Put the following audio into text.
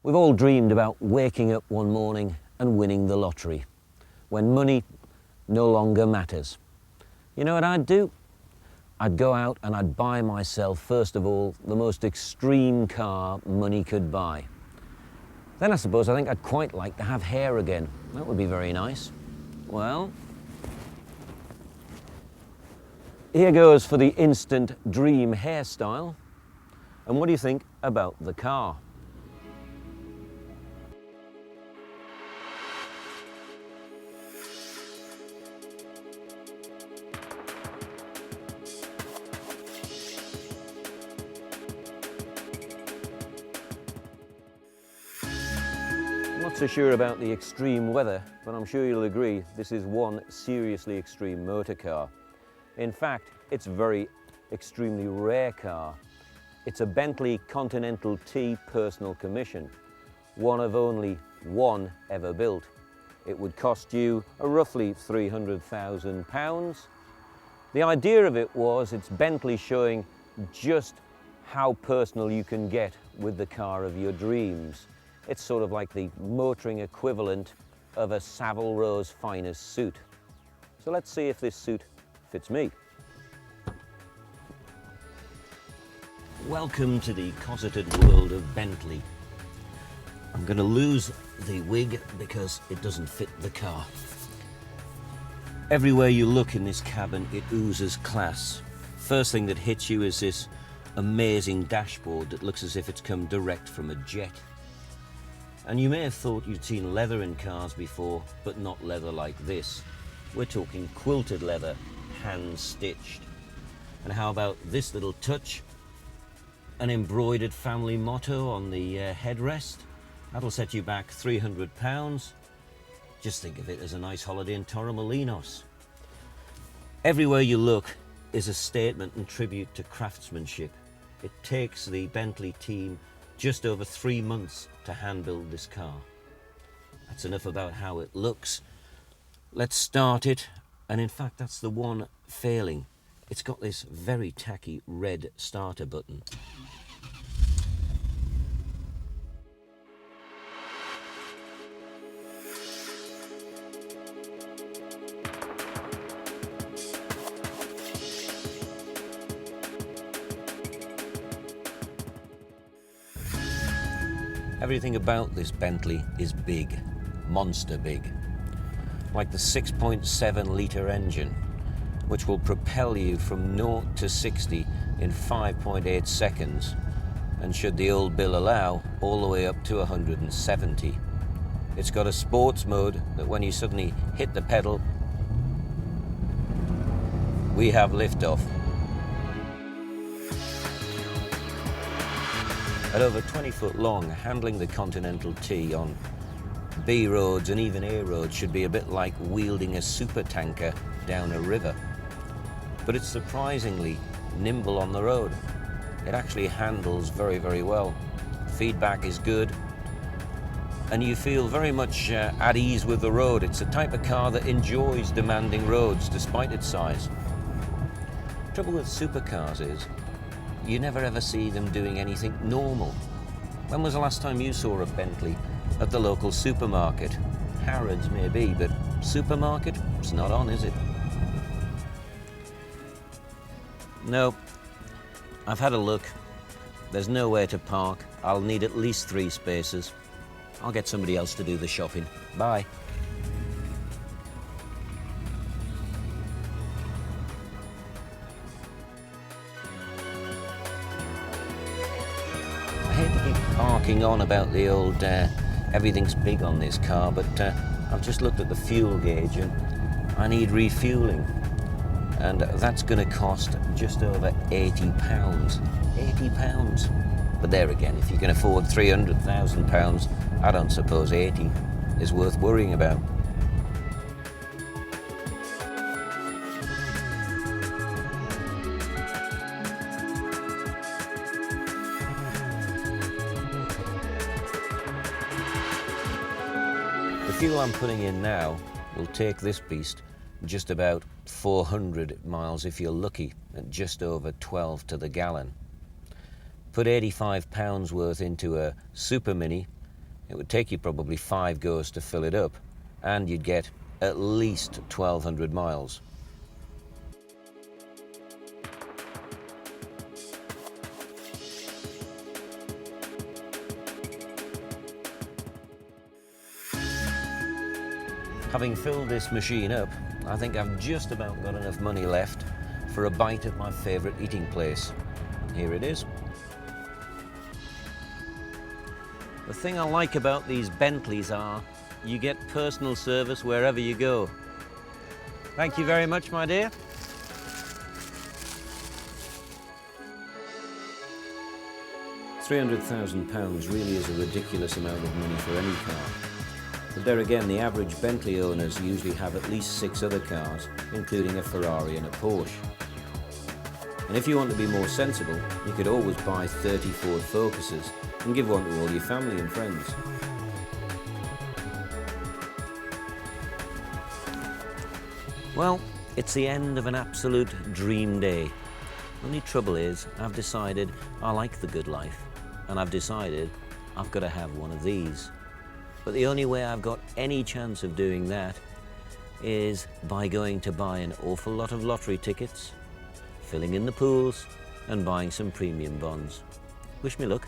We've all dreamed about waking up one morning and winning the lottery, when money no longer matters. You know what I'd do? I'd go out and I'd buy myself, first of all, the most extreme car money could buy. Then I think I'd quite like to have hair again. That would be very nice. Well, here goes for the instant dream hairstyle. And what do you think about the car? I'm not so sure about the extreme weather, but I'm sure you'll agree this is one seriously extreme motor car. In fact, it's a very extremely rare car. It's a Bentley Continental T personal commission, one of only one ever built. It would cost you roughly £300,000. The idea of it was it's Bentley showing just how personal you can get with the car of your dreams. It's sort of like the motoring equivalent of a Savile Row's finest suit. So let's see if this suit fits me. Welcome to the cosseted world of Bentley. I'm going to lose the wig because it doesn't fit the car. Everywhere you look in this cabin, it oozes class. First thing that hits you is this amazing dashboard that looks as if it's come direct from a jet. And you may have thought you'd seen leather in cars before, but not leather like this. We're talking quilted leather, hand-stitched. And how about this little touch? An embroidered family motto on the headrest. That'll set you back £300. Just think of it as a nice holiday in Torremolinos. Everywhere you look is a statement and tribute to craftsmanship. It takes the Bentley team just over 3 months to hand build this car. That's enough about how it looks. Let's start it, and in fact that's the one failing. It's got this very tacky red starter button. Everything about this Bentley is big, monster big. Like the 6.7 litre engine, which will propel you from 0 to 60 in 5.8 seconds, and should the old bill allow, all the way up to 170. It's got a sports mode that when you suddenly hit the pedal, we have liftoff. At over 20 foot long, handling the Continental T on B roads and even A roads should be a bit like wielding a super tanker down a river. But it's surprisingly nimble on the road. It actually handles very, very well. Feedback is good, and you feel very much at ease with the road. It's a type of car that enjoys demanding roads despite its size. The trouble with supercars is you never ever see them doing anything normal. When was the last time you saw a Bentley at the local supermarket? Harrods maybe, but supermarket? It's not on, is it? No, I've had a look. There's nowhere to park. I'll need at least 3 spaces. I'll get somebody else to do the shopping. Bye. I hate to keep harking on about the old everything's big on this car, but I've just looked at the fuel gauge and I need refueling. And that's going to cost just over £80. £80. But there again, if you can afford £300,000, I don't suppose 80 is worth worrying about. The fuel I'm putting in now will take this beast just about 400 miles if you're lucky, at just over 12 to the gallon. Put £85 worth into a Super Mini It would take you probably 5 goes to fill it up, and you'd get at least 1,200 miles. Having filled this machine up, I think I've just about got enough money left for a bite at my favourite eating place. Here it is. The thing I like about these Bentleys are you get personal service wherever you go. Thank you very much, my dear. £300,000 really is a ridiculous amount of money for any car. But there again, the average Bentley owners usually have at least 6 other cars, including a Ferrari and a Porsche. And if you want to be more sensible, you could always buy 30 Ford Focuses and give one to all your family and friends. Well, it's the end of an absolute dream day. Only trouble is, I've decided I like the good life, and I've decided I've got to have one of these. But the only way I've got any chance of doing that is by going to buy an awful lot of lottery tickets, filling in the pools, and buying some premium bonds. Wish me luck.